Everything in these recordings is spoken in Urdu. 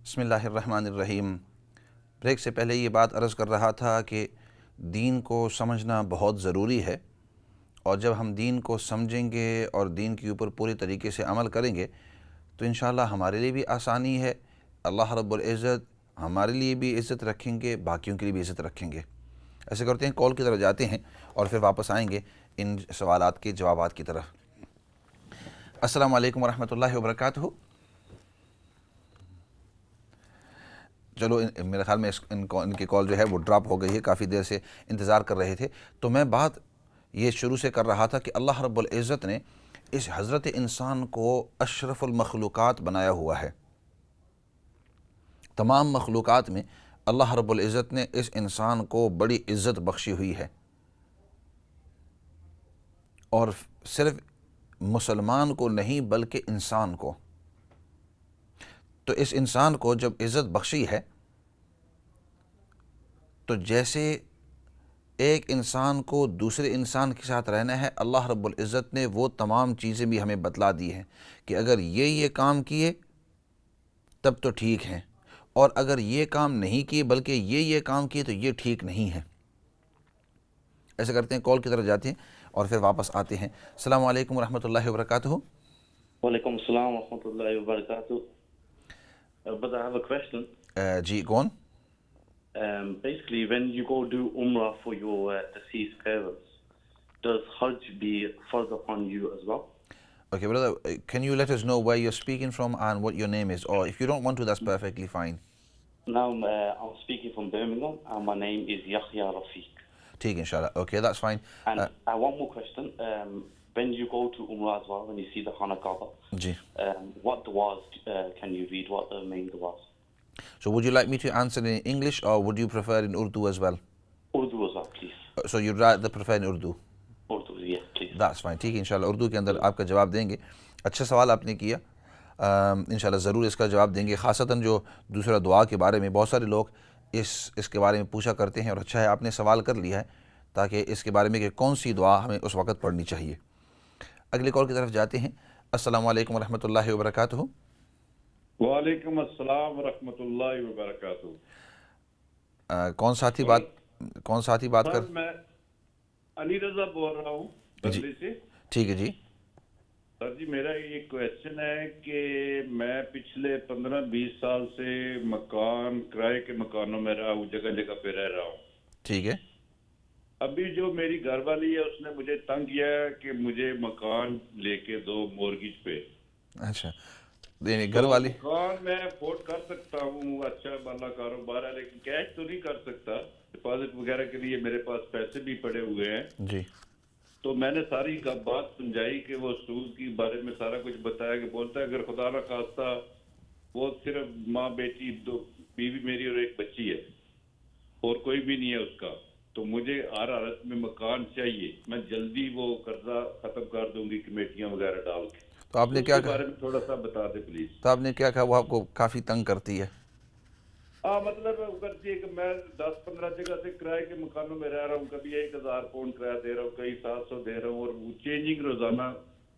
بسم اللہ الرحمن الرحیم۔ بریک سے پہلے یہ بات عرض کر رہا تھا کہ دین کو سمجھنا بہت ضروری ہے، اور جب ہم دین کو سمجھیں گے اور دین کے اوپر پوری طریقے سے عمل کریں گے تو انشاءاللہ ہمارے لیے بھی آسانی ہے، اللہ رب العزت ہمارے لیے بھی عزت رکھیں گے، باقیوں کے لیے بھی عزت رکھیں گے۔ ایسے کرتے ہیں، کال کی طرف جاتے ہیں اور پھر واپس آئیں گے ان سوالات کے جوابات کی طرف۔ السلام علیکم ورحمۃ اللہ وبرکاتہ۔ چلو میرے خیال میں ان کی کال جو ہے وہ ڈراپ ہو گئی ہے، کافی دیر سے انتظار کر رہے تھے۔ تو میں بات یہ شروع سے کر رہا تھا کہ اللہ رب العزت نے اس حضرت انسان کو اشرف المخلوقات بنایا ہوا ہے۔ تمام مخلوقات میں اللہ رب العزت نے اس انسان کو بڑی عزت بخشی ہوئی ہے، اور صرف مسلمان کو نہیں بلکہ انسان کو۔ تو اس انسان کو جب عزت بخشی ہے تو جیسے ایک انسان کو دوسرے انسان کے ساتھ رہنا ہے، اللہ رب العزت نے وہ تمام چیزیں بھی ہمیں بتلا دی ہیں کہ اگر یہ کام کیے تب تو ٹھیک ہیں، اور اگر یہ کام نہیں کیے بلکہ یہ کام کیے تو یہ ٹھیک نہیں ہے۔ ایسا کرتے ہیں، کال کی طرف جاتے ہیں اور پھر واپس آتے ہیں۔ السلام علیکم ورحمۃ اللہ وبرکاتہ۔ وعلیکم السلام ورحمۃ اللہ وبرکاتہ۔ But I have a question. جی کون؟ Basically, when you go do Umrah for your deceased parents, does Hajj be further upon you as well? Okay, brother, can you let us know where you're speaking from and what your name is? Or if you don't want to, that's perfectly fine. Now, I'm speaking from Birmingham, and my name is Yahya Rafiq. ٹھیک inshallah. Okay, that's fine. And I have one more question. When you go to Umrah as well, when you see the Khana Kaaba, G. what du'as can you read? What are the main du'as? So would you like me to answer in English or would you prefer in Urdu as well? Urdu as well, please. So you'd rather prefer in Urdu? Urdu, yes, please. That's fine. ٹھیک ہے انشاءاللہ، اردو کے اندر آپ کا جواب دیں گے۔ اچھا سوال آپ نے کیا، انشاءاللہ ضرور اس کا جواب دیں گے، خاصتاً جو دوسرا دعا کے بارے میں بہت سارے لوگ اس کے بارے میں پوچھا کرتے ہیں، اور اچھا ہے آپ نے سوال کر لیا ہے تاکہ اس کے بارے میں کہ کون سی دعا ہمیں اس وقت پڑھنی چاہیے۔ اگلی کال کی طرف جاتے ہیں۔ السلام علیکم ورحمۃ اللہ وبرکاتہ۔ وعلیکم السلام ورحمۃ اللہ وبرکاتہ۔ کون ساتھی بات کر؟ سر میں علی رضا بول رہا ہوں بدلی سے۔ ٹھیک ہے جی۔ سر جی، میرا یہ کویشچن ہے کہ میں پچھلے 15-20 سال سے کرائے کے مکانوں میں رہا ہوں، جگہ جگہ پہ رہ رہا ہوں۔ ٹھیک ہے۔ ابھی جو میری گھر والی ہے اس نے مجھے تنگ کیا ہے کہ مجھے مکان لے کے دو مورگیج پہ۔ اچھا، گھر والی مکان میں افورڈ کر سکتا ہوں، اچھا بالا کاروبار ہے، لیکن کیش تو نہیں کر سکتا۔ ڈپازٹ وغیرہ کے لیے میرے پاس پیسے بھی پڑے ہوئے ہیں۔ جی۔ تو میں نے ساری بات سمجھائی کہ وہ سود کے بارے میں سارا کچھ بتایا کہ بولتا ہے اگر خدا نہ خواستہ وہ صرف ماں بیٹی، دو بیوی میری اور ایک بچی ہے اور کوئی بھی نہیں ہے اس کا، تو مجھے ہر حالت میں مکان چاہیے، میں جلدی وہ قرضہ ختم کر دوں گی کمیٹیاں وغیرہ ڈال کے۔ تو آپ نے کیا اس کے کہا؟ بارے میں تھوڑا سا بتا دیں پلیز۔ تو آپ نے کیا کہا؟ وہ آپ کو کافی تنگ کرتی ہے؟ مطلب کرتی ہے کہ میں 10-15 جگہ سے کرائے کے مکانوں میں رہ رہا ہوں، کبھی 1000 پاؤنڈ کرایہ دے رہا ہوں، کئی 700 دے رہا ہوں، اور وہ چینجنگ روزانہ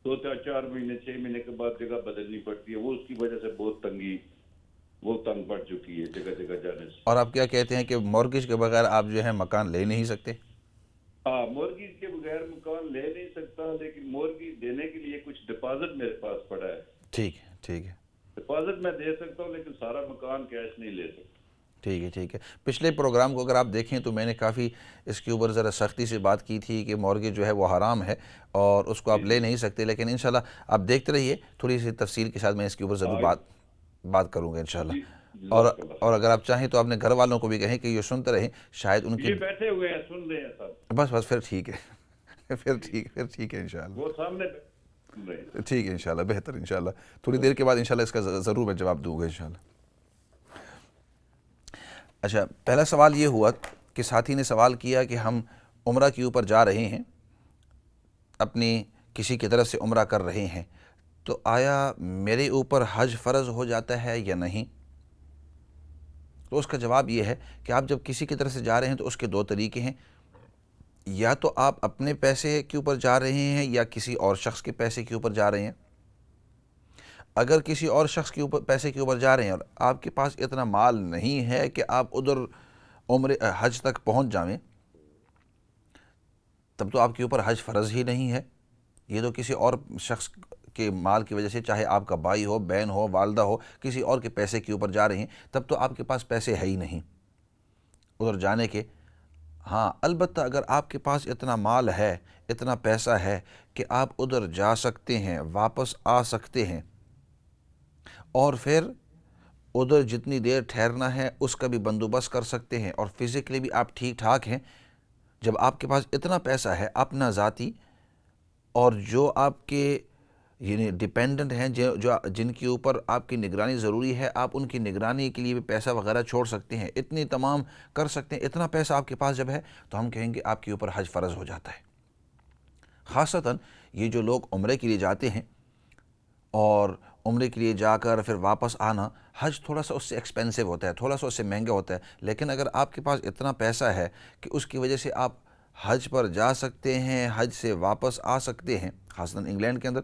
2-4 مہینے 6 مہینے کے بعد جگہ بدلنی پڑتی ہے۔ وہ اس کی وجہ سے بہت تنگ پڑ چکی ہے جگہ جگہ جانے سے۔ اور آپ کیا کہتے ہیں کہ مورگیج کے بغیر آپ جو ہے مکان لے نہیں سکتے؟ مورگیج کے بغیر مکان لے نہیں سکتا، لیکن مورگیج دینے کے لیے کچھ ڈپازٹ میرے پاس پڑا ہے۔ ٹھیک ہے، ٹھیک ہے۔ ڈپازٹ میں دے سکتا ہوں لیکن سارا مکان کیش نہیں لے سکتا۔ ٹھیک ہے، ٹھیک ہے۔ پچھلے پروگرام کو اگر آپ دیکھیں تو میں نے کافی اس کے اوپر ذرا سختی سے بات کی تھی کہ مورگیج جو ہے وہ حرام ہے اور اس کو آپ لے نہیں سکتے، لیکن انشاءاللہ آپ دیکھتے رہیے، تھوڑی سی تفصیل کے ساتھ میں اس کے اوپر ضرور بات کروں گا انشاءاللہ۔ اور اگر آپ چاہیں تو اپنے گھر والوں کو بھی کہیں کہ یہ سنتے رہیں، شاید ان کے بیٹھے ہوئے ہیں سن رہے ہیں سب۔ بس پھر ٹھیک ہے، پھر ٹھیک ہے انشاءاللہ۔ وہ سامنے ٹھیک ہے انشاءاللہ، بہتر انشاءاللہ۔ تھوڑی دیر کے بعد انشاءاللہ اس کا ضرور میں جواب دوں گا انشاءاللہ۔ اچھا، پہلا سوال یہ ہوا کہ ساتھی نے سوال کیا کہ ہم عمرہ کے اوپر جا رہے ہیں، اپنی کسی کی طرف سے عمرہ کر رہے ہیں، تو آیا میرے اوپر حج فرض ہو جاتا ہے یا نہیں؟ تو اس کا جواب یہ ہے کہ آپ جب کسی کی طرف سے جا رہے ہیں تو اس کے دو طریقے ہیں، یا تو آپ اپنے پیسے کے اوپر جا رہے ہیں یا کسی اور شخص کے پیسے کے اوپر جا رہے ہیں۔ اگر کسی اور شخص کے اوپر پیسے کے اوپر جا رہے ہیں اور آپ کے پاس اتنا مال نہیں ہے کہ آپ ادھر حج تک پہنچ جائیں، تب تو آپ کے اوپر حج فرض ہی نہیں ہے. یہ تو کسی اور شخص کے مال کی وجہ سے، چاہے آپ کا بھائی ہو، بہن ہو، والدہ ہو، کسی اور کے پیسے کے اوپر جا رہے ہیں، تب تو آپ کے پاس پیسے ہے ہی نہیں ادھر جانے کے. ہاں البتہ اگر آپ کے پاس اتنا مال ہے، اتنا پیسہ ہے کہ آپ ادھر جا سکتے ہیں، واپس آ سکتے ہیں، اور پھر ادھر جتنی دیر ٹھہرنا ہے اس کا بھی بندوبست کر سکتے ہیں، اور فزیکلی بھی آپ ٹھیک ٹھاک ہیں. جب آپ کے پاس اتنا پیسہ ہے اپنا ذاتی، اور جو آپ کے یعنی ڈیپینڈنٹ ہیں، جن کے اوپر آپ کی نگرانی ضروری ہے، آپ ان کی نگرانی کے لیے بھی پیسہ وغیرہ چھوڑ سکتے ہیں، اتنی تمام کر سکتے ہیں، اتنا پیسہ آپ کے پاس جب ہے تو ہم کہیں گے آپ کے اوپر حج فرض ہو جاتا ہے. خاصتاً یہ جو لوگ عمرے کے لیے جاتے ہیں اور عمرے کے لیے جا کر پھر واپس آنا، حج تھوڑا سا اس سے ایکسپینسو ہوتا ہے، تھوڑا سا اس سے مہنگا ہوتا ہے. لیکن اگر آپ کے پاس اتنا پیسہ ہے کہ اس کی وجہ سے آپ حج پر جا سکتے ہیں، حج سے واپس آ سکتے ہیں، خاصتاً انگلینڈ کے اندر،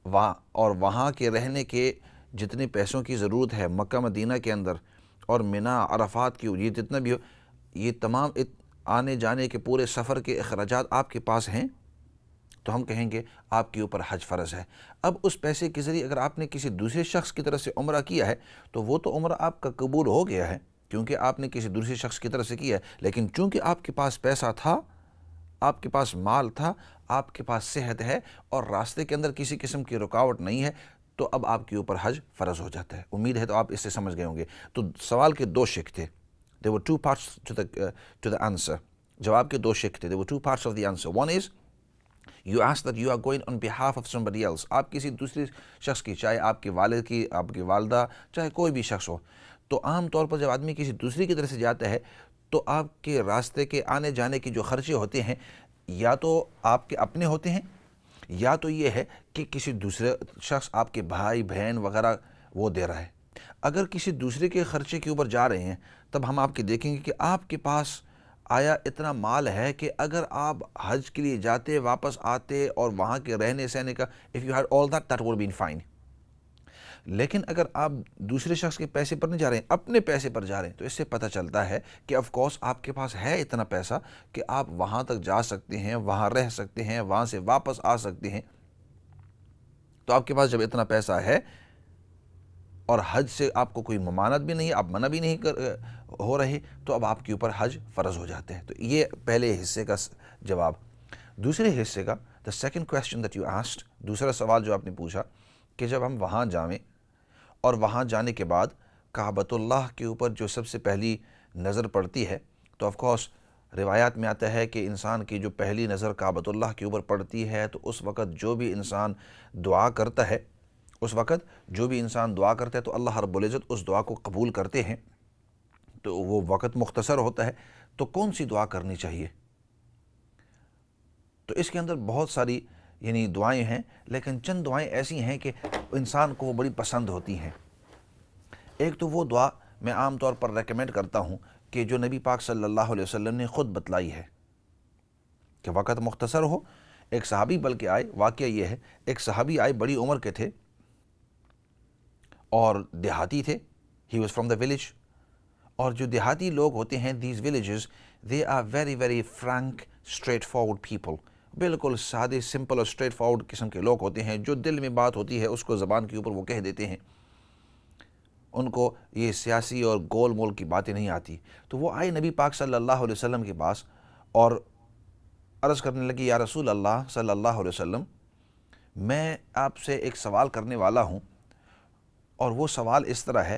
اور وہاں کے رہنے کے جتنے پیسوں کی ضرورت ہے مکہ مدینہ کے اندر اور منی عرفات کی، یہ جتنا بھی ہو، یہ تمام آنے جانے کے پورے سفر کے اخراجات آپ کے پاس ہیں، تو ہم کہیں گے آپ کے اوپر حج فرض ہے. اب اس پیسے کے ذریعے اگر آپ نے کسی دوسرے شخص کی طرف سے عمرہ کیا ہے تو وہ تو عمرہ آپ کا قبول ہو گیا ہے کیونکہ آپ نے کسی دوسرے شخص کی طرف سے کیا ہے. لیکن چونکہ آپ کے پاس پیسہ تھا، آپ کے پاس مال تھا، آپ کے پاس صحت ہے، اور راستے کے اندر کسی قسم کی رکاوٹ نہیں ہے، تو اب آپ کے اوپر حج فرض ہو جاتا ہے. امید ہے تو آپ اس سے سمجھ گئے ہوں گے. تو سوال کے دو شق تھے. There were two parts to the answer. جواب کے دو شق تھے. There were two parts of the answer. One is you asked that you are going on behalf of somebody else. آپ کسی دوسرے شخص کی، چاہے آپ کے والد کی، آپ کی والدہ، چاہے کوئی بھی شخص ہو، تو عام طور پر جب آدمی کسی دوسری کی طرف سے جاتا ہے تو آپ کے راستے کے آنے جانے کے جو خرچے ہوتے ہیں یا تو آپ کے اپنے ہوتے ہیں، یا تو یہ ہے کہ کسی دوسرے شخص، آپ کے بھائی بہن وغیرہ، وہ دے رہا ہے. اگر کسی دوسرے کے خرچے کے اوپر جا رہے ہیں تب ہم آپ کے دیکھیں گے کہ آپ کے پاس آیا اتنا مال ہے کہ اگر آپ حج کے لیے جاتے، واپس آتے اور وہاں کے رہنے سہنے کا، if you had all that, that would have been fine. لیکن اگر آپ دوسرے شخص کے پیسے پر نہیں جا رہے ہیں، اپنے پیسے پر جا رہے ہیں، تو اس سے پتہ چلتا ہے کہ آف کورس آپ کے پاس ہے اتنا پیسہ کہ آپ وہاں تک جا سکتے ہیں، وہاں رہ سکتے ہیں، وہاں سے واپس آ سکتے ہیں. تو آپ کے پاس جب اتنا پیسہ ہے اور حج سے آپ کو کوئی ممانعت بھی نہیں، آپ منع بھی نہیں ہو رہے، تو اب آپ کے اوپر حج فرض ہو جاتے ہیں. تو یہ پہلے حصے کا جواب. دوسرے حصے کا the second question that you asked، دوسرا سوال جو آپ نے پوچھا کہ جب ہم وہاں جائیں اور وہاں جانے کے بعد کعبۃ اللہ کے اوپر جو سب سے پہلی نظر پڑتی ہے، تو آف کورس روایات میں آتا ہے کہ انسان کی جو پہلی نظر کعبۃ اللہ کے اوپر پڑتی ہے تو اس وقت جو بھی انسان دعا کرتا ہے، تو اللہ رب العزت اس دعا کو قبول کرتے ہیں. تو وہ وقت مختصر ہوتا ہے، تو کون سی دعا کرنی چاہیے؟ تو اس کے اندر بہت ساری یعنی دعائیں ہیں، لیکن چند دعائیں ایسی ہیں کہ انسان کو وہ بڑی پسند ہوتی ہیں. ایک تو وہ دعا میں عام طور پر ریکمینڈ کرتا ہوں کہ جو نبی پاک صلی اللہ علیہ وسلم نے خود بتلائی ہے کہ وقت مختصر ہو. ایک صحابی بلکہ آئے، واقعہ یہ ہے، ایک صحابی آئے، بڑی عمر کے تھے اور دیہاتی تھے. He was from the village. اور جو دیہاتی لوگ ہوتے ہیں، these villages, they are very very frank, straightforward people. بالکل سادے، سمپل اور اسٹریٹ فارورڈ قسم کے لوگ ہوتے ہیں. جو دل میں بات ہوتی ہے اس کو زبان کے اوپر وہ کہہ دیتے ہیں. ان کو یہ سیاسی اور گول مول کی باتیں نہیں آتی. تو وہ آئے نبی پاک صلی اللہ علیہ وسلم کے پاس اور عرض کرنے لگی، یا رسول اللہ صلی اللہ علیہ وسلم، میں آپ سے ایک سوال کرنے والا ہوں، اور وہ سوال اس طرح ہے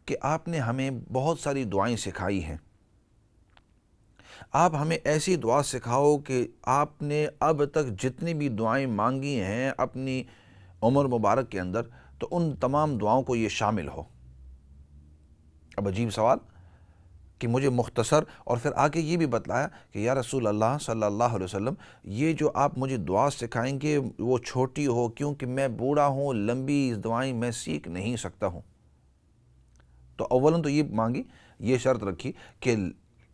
کہ آپ نے ہمیں بہت ساری دعائیں سکھائی ہیں. آپ ہمیں ایسی دعا سکھاؤ کہ آپ نے اب تک جتنی بھی دعائیں مانگی ہیں اپنی عمر مبارک کے اندر، تو ان تمام دعاؤں کو یہ شامل ہو. اب عجیب سوال کہ مجھے مختصر، اور پھر آگے یہ بھی بتلایا کہ یا رسول اللہ صلی اللہ علیہ وسلم، یہ جو آپ مجھے دعا سکھائیں گے وہ چھوٹی ہو، کیونکہ میں بوڑھا ہوں، لمبی دعائیں میں سیکھ نہیں سکتا ہوں. تو اولاً تو یہ مانگی، یہ شرط رکھی کہ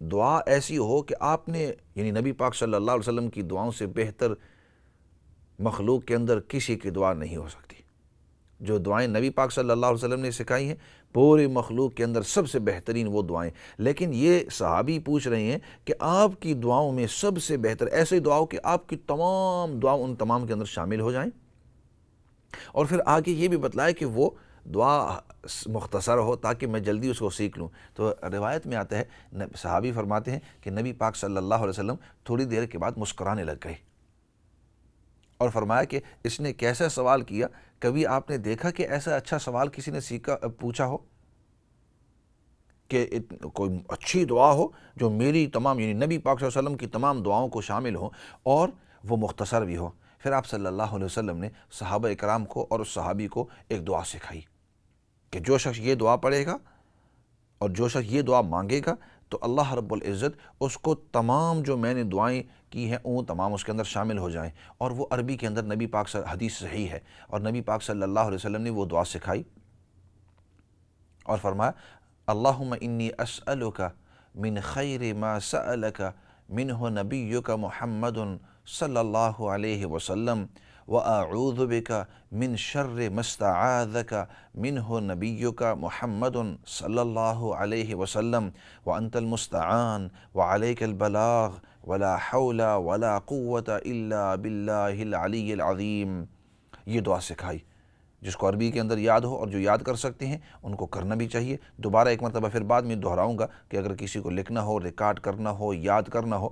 دعا ایسی ہو کہ آپ نے یعنی نبی پاک صلی اللہ علیہ وسلم کی دعاؤں سے بہتر مخلوق کے اندر کسی کی دعا نہیں ہو سکتی. جو دعائیں نبی پاک صلی اللہ علیہ وسلم نے سکھائی ہیں پورے مخلوق کے اندر سب سے بہترین وہ دعائیں، لیکن یہ صحابی پوچھ رہے ہیں کہ آپ کی دعاؤں میں سب سے بہتر ایسے دعاؤں کہ آپ کی تمام دعاؤں ان تمام کے اندر شامل ہو جائیں، اور پھر آگے یہ بھی بتلائے کہ وہ دعا مختصر ہو تاکہ میں جلدی اس کو سیکھ لوں۔ تو روایت میں آتا ہے صحابی فرماتے ہیں کہ نبی پاک صلی اللہ علیہ وسلم تھوڑی دیر کے بعد مسکرانے لگ گئے اور فرمایا کہ اس نے کیسا سوال کیا، کبھی آپ نے دیکھا کہ ایسا اچھا سوال کسی نے پوچھا ہو کہ کوئی اچھی دعا ہو جو میری تمام یعنی نبی پاک صلی اللہ علیہ وسلم کی تمام دعاؤں کو شامل ہو اور وہ مختصر بھی ہو۔ پھر آپ صلی اللہ علیہ وسلم نے صحابہ اکرام کو اور اس صحابی کو ایک دعا سکھائی کہ جو شخص یہ دعا پڑھے گا اور جو شخص یہ دعا مانگے گا تو اللہ رب العزت اس کو تمام جو میں نے دعائیں کی ہیں وہ تمام اس کے اندر شامل ہو جائیں۔ اور وہ عربی کے اندر نبی پاک حدیث صحیح ہے، اور نبی پاک صلی اللہ علیہ وسلم نے وہ دعا سکھائی اور فرمایا اللہم انی اسألک من خیر ما سألک منہ نبیک محمد صلی اللہ علیہ وسلم وأعوذ بک من شر ما استعاذک منہ نبیک محمد صلی اللہ علیہ وسلم وانت المستعان وعلیک البلاغ ولا حول ولا قوة الا باللہ العلی العظیم۔ یہ دعا سکھائی جس کو عربی کے اندر یاد ہو، اور جو یاد کر سکتے ہیں ان کو کرنا بھی چاہیے۔ دوبارہ ایک مرتبہ پھر بعد میں دہراؤں گا کہ اگر کسی کو لکھنا ہو، ریکارڈ کرنا ہو، یاد کرنا ہو،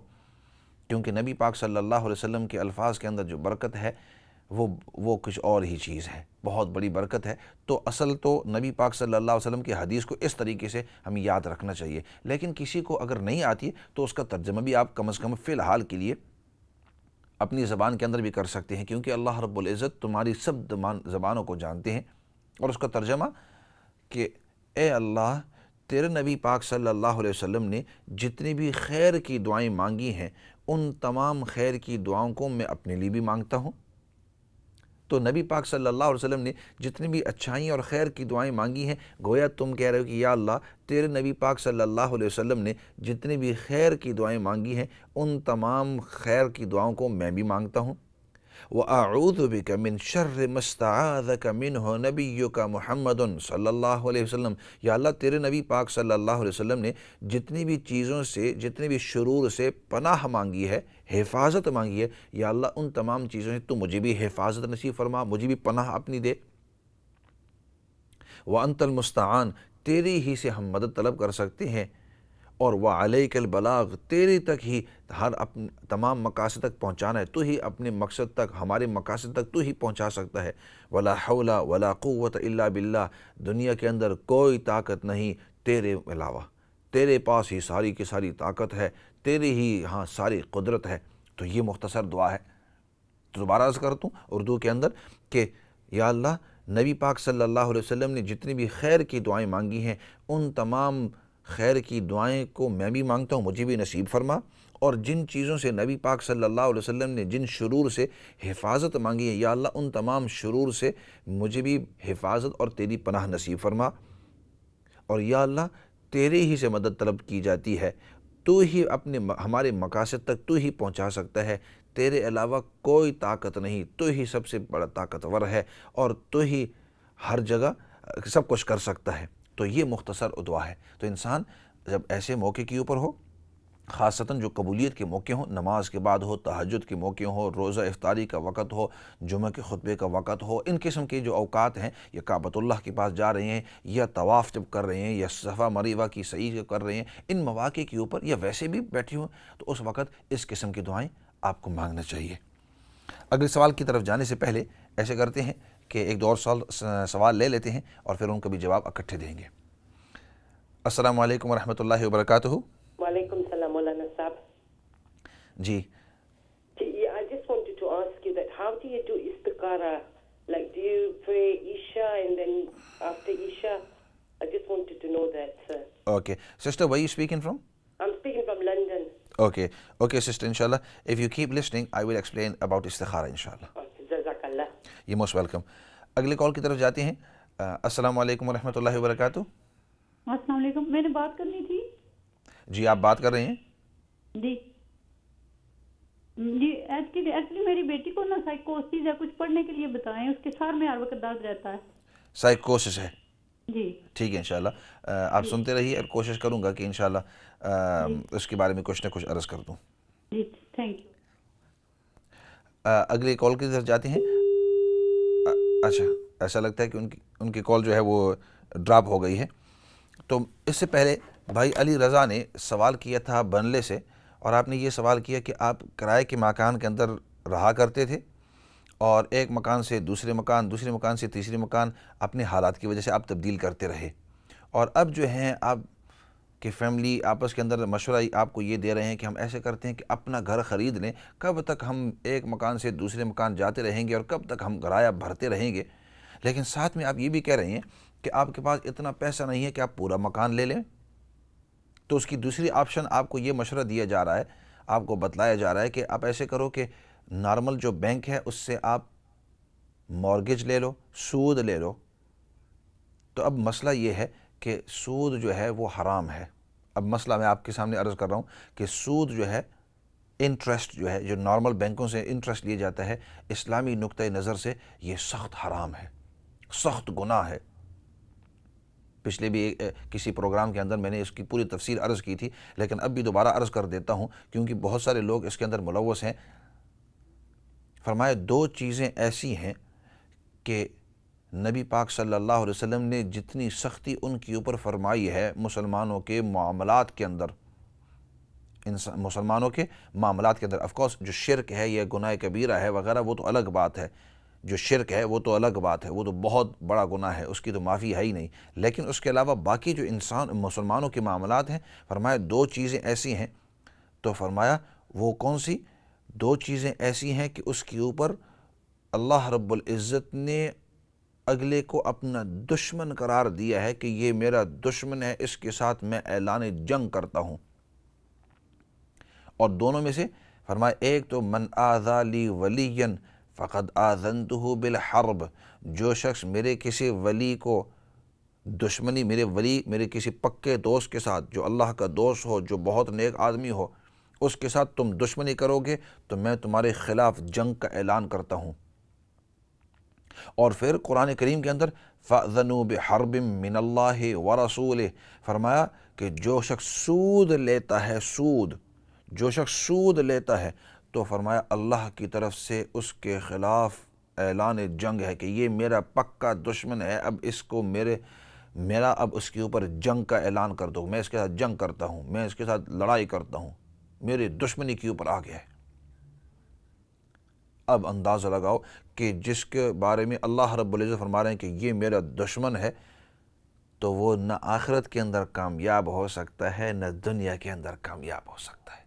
کیونکہ نبی پاک صلی اللہ علیہ وسلم کے الفاظ کے اندر جو برکت ہے وہ کچھ اور ہی چیز ہے، بہت بڑی برکت ہے۔ تو اصل تو نبی پاک صلی اللہ علیہ وسلم کی حدیث کو اس طریقے سے ہمیں یاد رکھنا چاہیے، لیکن کسی کو اگر نہیں آتی ہے تو اس کا ترجمہ بھی آپ کم از کم فی الحال کے لیے اپنی زبان کے اندر بھی کر سکتے ہیں، کیونکہ اللہ رب العزت تمہاری سب زبانوں کو جانتے ہیں۔ اور اس کا ترجمہ کہ اے اللہ تیرے نبی پاک صلی اللہ علیہ وسلم نے جتنی بھی خیر کی دعائیں مانگی ہیں ان تمام خیر کی دعاؤں کو میں اپنے لیے بھی مانگتا ہوں۔ تو نبی پاک صلی اللہ علیہ وسلم نے جتنی بھی اچھائیں اور خیر کی دعائیں مانگی ہیں، گویا تم کہہ رہے ہو کہ یا اللہ تیرے نبی پاک صلی اللہ علیہ وسلم نے جتنی بھی خیر کی دعائیں مانگی ہیں ان تمام خیر کی دعاؤں کو میں بھی مانگتا ہوں۔ وَأَعُوذُ بِكَ مِن شَرِّ مَا اسْتَعَاذَكَ مِنْهُ نَبِيُّكَ مُحَمَّدٌ صلی اللہ علیہ وسلم۔ یا اللہ تیرے نبی پاک صلی اللہ علیہ وسلم نے جتنی بھی چیزوں سے، جتنے بھی شرور سے پناہ مانگی ہے، حفاظت مانگی ہے، یا اللہ ان تمام چیزوں سے تو مجھے بھی حفاظت نصیب فرما، مجھے بھی پناہ اپنی دے۔ وَأَنْتَ الْمُسْتَعَان، تیری ہی سے ہم مدد طلب کر سکتے ہیں، اور وَعَلَيْكَ الْبَلَاغ، تیری تک ہی تمام مقاصد تک پہنچانا ہے، تو ہی اپنے مقصد تک، ہمارے مقاصد تک تو ہی پہنچا سکتا ہے۔ وَلَا حَوْلَ وَلَا قُوَّةَ إِلَّا بِاللَّهِ، دنیا کے اندر کوئی طاقت نہیں تیرے علاوہ، تیرے پاس ہی ساری کی ساری طاقت ہے، تیرے ہی ہاں ساری قدرت ہے۔ تو یہ مختصر دعا ہے۔ تو دوبارہ عرض کرتا ہوں اردو کے اندر کہ یا اللہ نبی پاک صلی اللہ علیہ وسلم نے جتنی بھی خیر کی دعائیں مانگی ہیں ان تمام خیر کی دعائیں کو میں بھی مانگتا ہوں، مجھے بھی نصیب فرما، اور جن چیزوں سے نبی پاک صلی اللہ علیہ وسلم نے جن شرور سے حفاظت مانگی ہے یا اللہ ان تمام شرور سے مجھے بھی حفاظت اور تیری پناہ نصیب فرما۔ اور یا اللہ تیرے ہی سے مدد طلب کی جاتی ہے، تو ہی ہمارے مقاصد تک تو ہی پہنچا سکتا ہے، تیرے علاوہ کوئی طاقت نہیں، تو ہی سب سے بڑا طاقتور ہے اور تو ہی ہر جگہ سب کچھ کر سکتا ہے۔ تو یہ مختصر دعا ہے۔ تو انسان جب ایسے موقع کے اوپر ہو، خاصتاً جو قبولیت کے موقع ہوں، نماز کے بعد ہو، تہجد کے موقع ہو، روزہ افطاری کا وقت ہو، جمعہ کے خطبے کا وقت ہو، ان قسم کے جو اوقات ہیں، یا کعبۃ اللہ کے پاس جا رہے ہیں، یا طواف جب کر رہے ہیں، یا صفا مروہ کی سعی جب کر رہے ہیں، ان مواقع کے اوپر یا ویسے بھی بیٹھے ہوں تو اس وقت اس قسم کی دعائیں آپ کو مانگنا چاہیے۔ اگلے سوال کی طرف جانے سے پہلے ایسے کرتے ہیں کہ ایک دو اور سوال لے لیتے ہیں اور پھر ان کا بھی جواب اکٹھے دیں گے۔ السلام علیکم ورحمۃ اللہ وبرکاتہ۔ وعلیکم السلام مولانا صاحب۔ جی I just wanted to ask you that how do you do istikhara? Like do you pray Isha and then after Isha? I just wanted to know that, sir. Okay. Sister, where are you speaking from? I'm speaking from London. Okay sister, inshallah. If you keep listening, I will explain about istikhara inshallah. Okay, Jazakallah. You're most welcome. اگلے کال کی طرف جاتے ہیں۔ السلام علیکم ورحمۃ اللہ وبرکاتہ۔ السلام علیکم، میں نے بات کرنی تھی۔ جی آپ بات کر رہے ہیں؟ جی جی ایکچولی میری بیٹی کو نا سائیکوسس یا کچھ پڑھنے کے لیے بتائیں، اس کے سر میں ہر وقت درد رہتا ہے. سائیکوسس ہے؟ جی ٹھیک ہے انشاءاللہ آپ سنتے رہیے اور کوشش کروں گا کہ انشاءاللہ اس کے بارے میں کچھ نہ کچھ عرض کر دوں. جی تھینک یو. اگلی کال کی طرف جاتے ہیں. اچھا ایسا لگتا ہے کہ ان کی کال جو ہے وہ ڈراپ ہو گئی ہے. تو اس سے پہلے بھائی علی رضا نے سوال کیا تھا بنلے سے، اور آپ نے یہ سوال کیا کہ آپ کرائے کے مکان کے اندر رہا کرتے تھے اور ایک مکان سے دوسرے مکان سے تیسرے مکان اپنے حالات کی وجہ سے آپ تبدیل کرتے رہے، اور اب جو ہیں آپ کہ فیملی آپس کے اندر مشورہ آپ کو یہ دے رہے ہیں کہ ہم ایسے کرتے ہیں کہ اپنا گھر خرید لیں، کب تک ہم ایک مکان سے دوسرے مکان جاتے رہیں گے اور کب تک ہم کرایہ بھرتے رہیں گے. لیکن ساتھ میں آپ یہ بھی کہہ رہے ہیں کہ آپ کے پاس اتنا پیسہ نہیں ہے کہ آپ پورا مکان لے لیں. تو اس کی دوسری آپشن آپ کو یہ مشورہ دیا جا رہا ہے، آپ کو بتلایا جا رہا ہے کہ آپ ایسے کرو کہ نارمل جو بینک ہے اس سے آپ مورگیج لے لو، سود لے لو. تو اب مسئلہ یہ ہے کہ سود جو ہے وہ حرام ہے. اب مسئلہ میں آپ کے سامنے عرض کر رہا ہوں کہ سود جو ہے، انٹرسٹ جو ہے، جو نارمل بینکوں سے انٹرسٹ لیا جاتا ہے، اسلامی نقطۂ نظر سے یہ سخت حرام ہے، سخت گناہ ہے. پچھلے بھی کسی پروگرام کے اندر میں نے اس کی پوری تفصیل عرض کی تھی، لیکن اب بھی دوبارہ عرض کر دیتا ہوں کیونکہ بہت سارے لوگ اس کے اندر ملوث ہیں. فرمایا دو چیزیں ایسی ہیں کہ نبی پاک صلی اللہ علیہ وسلم نے جتنی سختی ان کی اوپر فرمائی ہے مسلمانوں کے معاملات کے اندر، آف کورس جو شرک ہے یا گناہ کبیرہ ہے وغیرہ وہ تو الگ بات ہے، جو شرک ہے وہ تو الگ بات ہے، وہ تو بہت بڑا گناہ ہے، اس کی تو معافی ہے ہی نہیں. لیکن اس کے علاوہ باقی جو مسلمانوں کے معاملات ہیں، فرمایا دو چیزیں ایسی ہیں. تو فرمایا وہ کون سی دو چیزیں ایسی ہیں کہ اس کے اوپر اللہ رب العزت نے اگلے کو اپنا دشمن قرار دیا ہے کہ یہ میرا دشمن ہے، اس کے ساتھ میں اعلان جنگ کرتا ہوں. اور دونوں میں سے فرمایا ایک تو من آذا لی ولیًا فقد آذنتہ بالحرب، جو شخص میرے کسی ولی کو دشمنی، میرے کسی پکے دوست کے ساتھ جو اللہ کا دوست ہو، جو بہت نیک آدمی ہو، اس کے ساتھ تم دشمنی کرو گے تو میں تمہارے خلاف جنگ کا اعلان کرتا ہوں. اور پھر قرآن کریم کے اندر فَأْذَنُوا بِحَرْبٍ مِّنَ اللَّهِ وَرَسُولِهِ، فرمایا کہ جو شخص سود لیتا ہے تو فرمایا اللہ کی طرف سے اس کے خلاف اعلان جنگ ہے کہ یہ میرا پکا دشمن ہے، اب اس کو میرا اب اس کے اوپر جنگ کا اعلان کر دو، میں اس کے ساتھ جنگ کرتا ہوں، میں اس کے ساتھ لڑائی کرتا ہوں، میرے دشمنی کے اوپر آ گیا ہے. اب اندازہ لگاؤ کہ جس کے بارے میں اللہ رب العزت فرما رہے ہیں کہ یہ میرا دشمن ہے، تو وہ نہ آخرت کے اندر کامیاب ہو سکتا ہے نہ دنیا کے اندر کامیاب ہو سکتا ہے.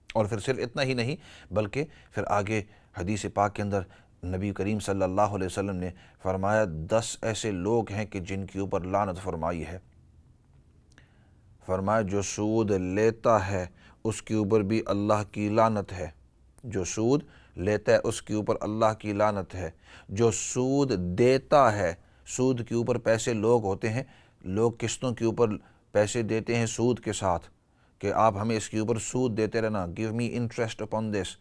اور پھر صرف اتنا ہی نہیں بلکہ پھر آگے حدیث پاک کے اندر نبی کریم صلی اللہ علیہ وسلم نے فرمایا 10 ایسے لوگ ہیں کہ جن کے اوپر لعنت فرمائی ہے. فرمایا جو سود لیتا ہے اس کے اوپر بھی اللہ کی لعنت ہے، جو سود لیتا ہے اس کے اوپر اللہ کی لعنت ہے. جو سود دیتا ہے، سود کے اوپر پیسے لوگ ہوتے ہیں، لوگ قسطوں کے اوپر پیسے دیتے ہیں سود کے ساتھ کہ آپ ہمیں اس کے اوپر سود دیتے رہنا، give me interest upon this.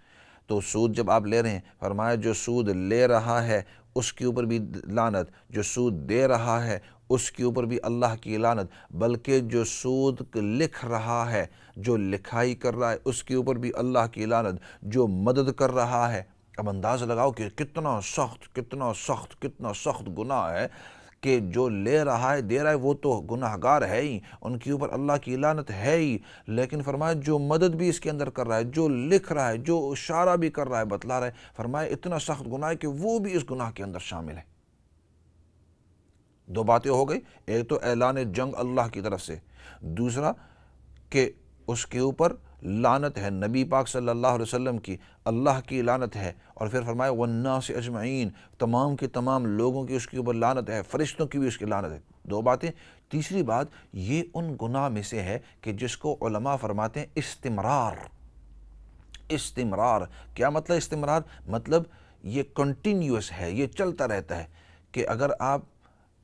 تو سود جب آپ لے رہے ہیں، فرمایا جو سود لے رہا ہے اس کے اوپر بھی لعنت، جو سود دے رہا ہے اس کے اوپر بھی اللہ کی لعنت، بلکہ جو سود لکھ رہا ہے، جو لکھائی کر رہا ہے اس کے اوپر بھی اللہ کی لعنت، جو مدد کر رہا ہے. اب اندازہ لگاؤ کہ کتنا سخت گناہ ہے کہ جو لے رہا ہے، دے رہا ہے، وہ تو گناہگار ہے ہی، ان کے اوپر اللہ کی لعنت ہے ہی، لیکن فرمایا جو مدد بھی اس کے اندر کر رہا ہے، جو لکھ رہا ہے، جو اشارہ بھی کر رہا ہے، بتلا رہا ہے، فرمایا اتنا سخت گناہ ہے کہ وہ بھی اس گناہ کے اندر شامل ہے. دو باتیں ہو گئی، ایک تو اعلان جنگ اللہ کی طرف سے، دوسرا کہ اس کے اوپر لعنت ہے، نبی پاک صلی اللہ علیہ وسلم کی اللہ کی لعنت ہے، اور پھر فرمایا والناس اجمعین، تمام کے تمام لوگوں کی اس کے اوپر لعنت ہے، فرشتوں کی بھی اس کی لعنت ہے. دو باتیں. تیسری بات یہ ان گناہ میں سے ہے کہ جس کو علماء فرماتے ہیں استمرار. کیا مطلب استمرار؟ مطلب یہ کنٹینیوس ہے، یہ چلتا رہتا ہے کہ اگر آپ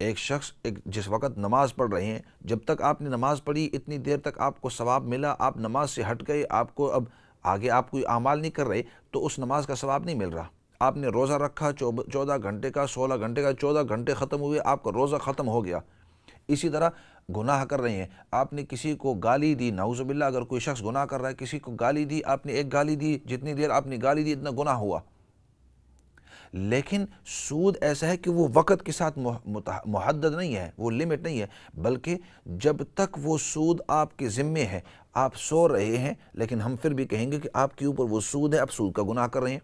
ایک شخص جس وقت نماز پڑھ رہے ہیں، جب تک آپ نے نماز پڑھی اتنی دیر تک آپ کو ثواب ملا، آپ نماز سے ہٹ گئے، آپ کو اب آگے آپ کوئی اعمال نہیں کر رہے تو اس نماز کا ثواب نہیں مل رہا. آپ نے روزہ رکھا 14 گھنٹے کا، 16 گھنٹے کا، 14 گھنٹے ختم ہوئے، آپ کا روزہ ختم ہو گیا. اسی طرح گناہ کر رہے ہیں، آپ نے کسی کو گالی دی، نعوذ باللہ اگر کوئی شخص گناہ کر رہا ہے، کسی کو گالی دی، آپ نے ایک گالی دی، جتنی دیر آپ نے گالی دی اتنا گناہ ہوا. لیکن سود ایسا ہے کہ وہ وقت کے ساتھ محدد نہیں ہے، وہ لمٹ نہیں ہے، بلکہ جب تک وہ سود آپ کے ذمے ہے، آپ سو رہے ہیں لیکن ہم پھر بھی کہیں گے کہ آپ کے اوپر وہ سود ہے، آپ سود کا گناہ کر رہے ہیں.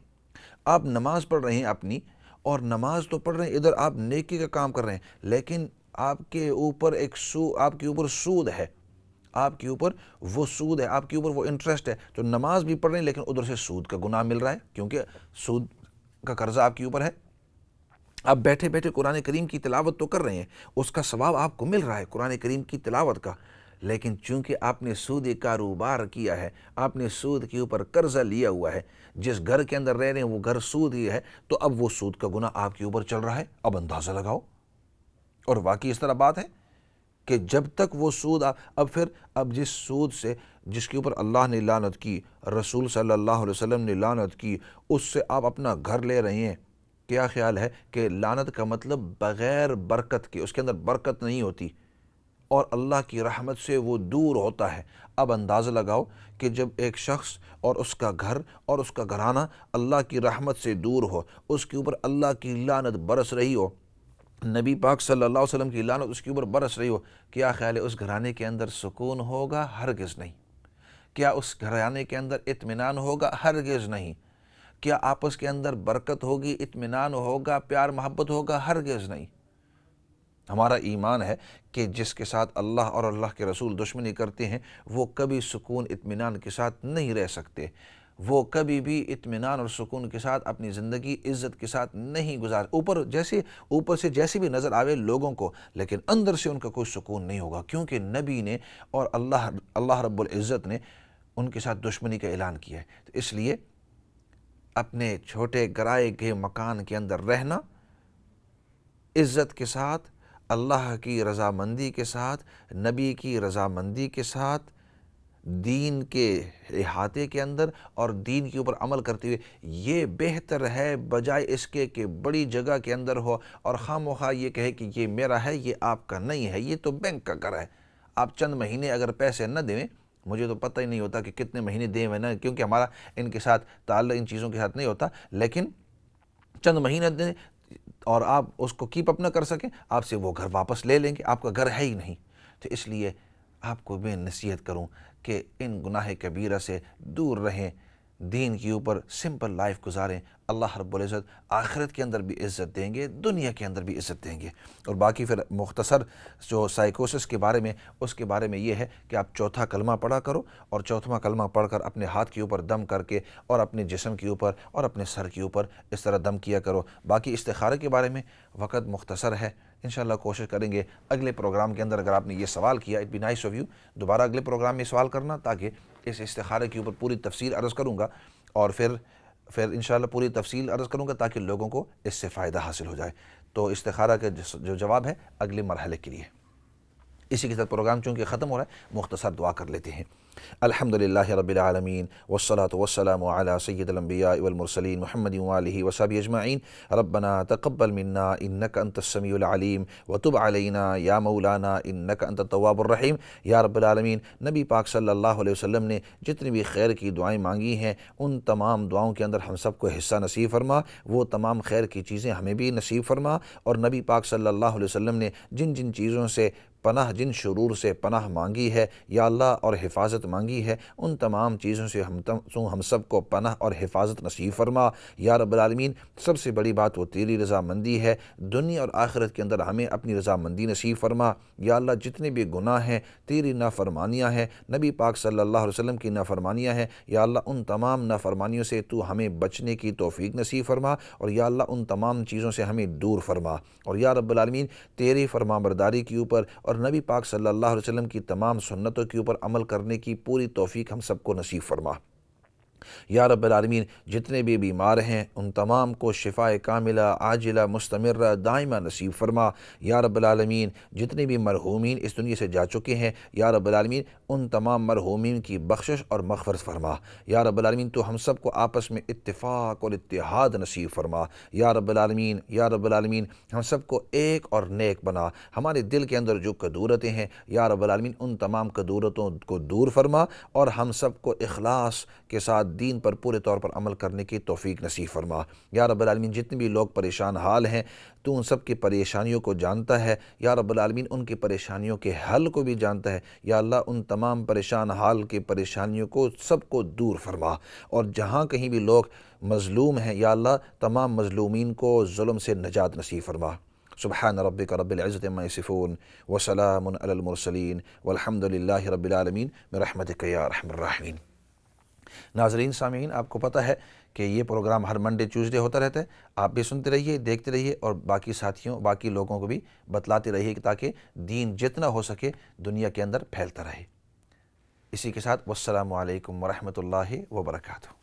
آپ نماز پڑھ رہے ہیں اپنی، اور نماز تو پڑھ رہے ہیں، ادھر آپ نیکی کا کام کر رہے ہیں، لیکن آپ کے اوپر آپ کے اوپر سود ہے، آپ کے اوپر وہ سود ہے، آپ کے اوپر وہ انٹرسٹ ہے. تو نماز بھی پڑھ رہے ہیں لیکن ادھر سے سود کا گناہ مل رہا ہے، کیونکہ سود کا قرضہ آپ کے اوپر ہے. آپ بیٹھے بیٹھے قرآن کریم کی تلاوت تو کر رہے ہیں، اس کا ثواب آپ کو مل رہا ہے قرآن کریم کی تلاوت کا، لیکن چونکہ آپ نے سودی کاروبار کیا ہے، آپ نے سود کے اوپر قرضہ لیا ہوا ہے، جس گھر کے اندر رہ رہے ہیں وہ گھر سود ہی ہے، تو اب وہ سود کا گناہ آپ کے اوپر چل رہا ہے. اب اندازہ لگاؤ. اور واقعی اس طرح بات ہے کہ جب تک وہ سود اب جس سود سے، جس کے اوپر اللہ نے لعنت کی، رسول صلی اللہ علیہ وسلم نے لعنت کی، اس سے آپ اپنا گھر لے رہے ہیں. کیا خیال ہے کہ لعنت کا مطلب بغیر برکت کے، اس کے اندر برکت نہیں ہوتی اور اللہ کی رحمت سے وہ دور ہوتا ہے. اب اندازہ لگاؤ کہ جب ایک شخص اور اس کا گھر اور اس کا گھرانہ اللہ کی رحمت سے دور ہو، اس کے اوپر اللہ کی لعنت برس رہی ہو، نبی پاک صلی اللہ علیہ وسلم کی لعنت اس کے اوپر برس رہی ہو، کیا خیال ہے اس گھرانے کے اندر سکون ہوگا؟ ہرگز نہیں. کیا اس گھرانے کے اندر اطمینان ہوگا؟ ہرگز نہیں. کیا آپس کے اندر برکت ہوگی، اطمینان ہوگا، پیار محبت ہوگا؟ ہرگز نہیں. ہمارا ایمان ہے کہ جس کے ساتھ اللہ اور اللہ کے رسول دشمنی کرتے ہیں وہ کبھی سکون اطمینان کے ساتھ نہیں رہ سکتے، وہ کبھی بھی اطمینان اور سکون کے ساتھ اپنی زندگی عزت کے ساتھ نہیں گزار. اوپر سے جیسے بھی نظر آوے لوگوں کو، لیکن اندر سے ان کا کوئی سکون نہیں ہوگا، کیونکہ نبی نے اور اللہ رب العزت نے ان کے ساتھ دشمنی کا اعلان کیا ہے. تو اس لیے اپنے چھوٹے کرائے کے مکان کے اندر رہنا، عزت کے ساتھ، اللہ کی رضامندی کے ساتھ، نبی کی رضامندی کے ساتھ، دین کے احاطے کے اندر اور دین کے اوپر عمل کرتے ہوئے، یہ بہتر ہے بجائے اس کے کہ بڑی جگہ کے اندر ہو اور خواہ مخواہ یہ کہے کہ یہ میرا ہے، یہ آپ کا نہیں ہے، یہ تو بینک کا گھر ہے. آپ چند مہینے اگر پیسے نہ دیں، مجھے تو پتہ ہی نہیں ہوتا کہ کتنے مہینے دیں ہوئے نا، کیونکہ ہمارا ان کے ساتھ تعلق ان چیزوں کے ساتھ نہیں ہوتا، لیکن چند مہینے دیں اور آپ اس کو کیپ اپ نہ کر سکیں، آپ سے وہ گھر واپس لے لیں گے، آپ کا گھر ہے ہی نہیں. تو اس لیے آپ کو میں نصیحت کروں کہ ان گناہ کبیرہ سے دور رہیں، دین کے اوپر سمپل لائف گزاریں. اللہ رب العزت آخرت کے اندر بھی عزت دیں گے، دنیا کے اندر بھی عزت دیں گے. اور باقی پھر مختصر جو سائیکوسس کے بارے میں، اس کے بارے میں یہ ہے کہ آپ چوتھا کلمہ پڑھا کرو، اور چوتھواں کلمہ پڑھ کر اپنے ہاتھ کے اوپر دم کر کے اور اپنے جسم کے اوپر اور اپنے سر کے اوپر اس طرح دم کیا کرو. باقی استخارہ کے بارے میں وقت مختصر ہے، انشاءاللہ کوشش کریں گے اگلے پروگرام کے اندر، اگر آپ نے یہ سوال کیا it be nice of you, دوبارہ اگلے پروگرام میں سوال کرنا، تاکہ اس استخارہ کے اوپر پوری تفصیل عرض کروں گا، اور پھر انشاءاللہ پوری تفصیل عرض کروں گا تاکہ لوگوں کو اس سے فائدہ حاصل ہو جائے. تو استخارہ کا جو جواب ہے اگلے مرحلے کے لیے. اسی کے ساتھ پروگرام چونکہ ختم ہو رہا ہے، مختصر دعا کر لیتے ہیں. الحمدللہ رب العالمین والصلاة والسلام علی سید الانبیاء والمرسلین محمد وآلہ وصحبہ اجمعین. ربنا تقبل منا انک انت السمیع العلیم وتب علینا یا مولانا انک انت التواب الرحیم. یا رب العالمین، نبی پاک صلی اللہ علیہ وسلم نے جتنی بھی خیر کی دعائیں مانگی ہیں، ان تمام دعاؤں کے اندر ہم سب کو حصہ نصیب فرما، وہ تمام خیر کی چیزیں ہمیں بھی نصیب فرما. اور نبی پاک صلی اللہ علیہ وسلم نے جن جن چیزوں سے پناہ، جن شرور سے پناہ مانگی ہے یا اللہ اور حفاظت مانگی ہے، ان تمام چیزوں سے ہم سب کو پناہ اور حفاظت نصیب فرما. یا رب العالمین، سب سے بڑی بات وہ تیری رضامندی ہے، دنیا اور آخرت کے اندر ہمیں اپنی رضامندی نصیب فرما. یا اللہ، جتنے بھی گناہ ہیں، تیری نافرمانیاں ہیں، نبی پاک صلی اللہ علیہ وسلم کی نافرمانیاں ہیں، یا اللہ ان تمام نافرمانیوں سے تو ہمیں بچنے کی توفیق نصیب فرما، اور یا اللہ ان تمام چیزوں سے ہمیں دور فرما. اور یا رب العالمین، تیری فرمانبرداری کے اوپر اور نبی پاک صلی اللہ علیہ وسلم کی تمام سنتوں کے اوپر عمل کرنے کی پوری توفیق ہم سب کو نصیب فرما. یا رب العالمین جتنے بھی بیمار ہیں ان تمام کو شفائے کاملہ عاجلہ مستمرہ دائمہ نصیب فرما۔ یا رب العالمین جتنے بھی مرحومین اس دنیا سے جا چکے ہیں یا رب العالمین ان تمام مرحومین کی بخشش اور مغفرت فرما۔ یا رب العالمین تو ہم سب کو آپس میں اتفاق اور اتحاد نصیب فرما۔ یا رب العالمین یا رب العالمین ہم سب کو ایک اور نیک بنا۔ ہمارے دل کے اندر جو کدورتیں ہیں یا رب العالمین ان تمام کدورتوں کو دور فرما، اور ہم سب کو اخلاص کے ساتھ دین پر پورے طور پر عمل کرنے کی توفیق نصیب فرما۔ یا رب العالمین جتنے بھی لوگ پریشان حال ہیں تو ان سب کی پریشانیوں کو جانتا ہے، یا رب العالمین ان کی پریشانیوں کے حل کو بھی جانتا ہے۔ یا اللہ ان تمام پریشان حال کی پریشانیوں کو سب کو دور فرما، اور جہاں کہیں بھی لوگ مظلوم ہیں یا اللہ تمام مظلومین کو ظلم سے نجات نصیب فرما۔ سبحان ربک رب العزت عما یصفون وسلام علی المرسلین والحمد للہ رب العالمین برحمتک یا ارحم الراحمین۔ ناظرین سامعین، آپ کو پتہ ہے کہ یہ پروگرام ہر منڈے ٹیوزڈے ہوتا رہتا ہے۔ آپ بھی سنتے رہیے، دیکھتے رہیے، اور باقی ساتھیوں باقی لوگوں کو بھی بتلاتے رہیے تاکہ دین جتنا ہو سکے دنیا کے اندر پھیلتا رہے۔ اسی کے ساتھ والسلام علیکم ورحمۃ اللہ وبرکاتہ۔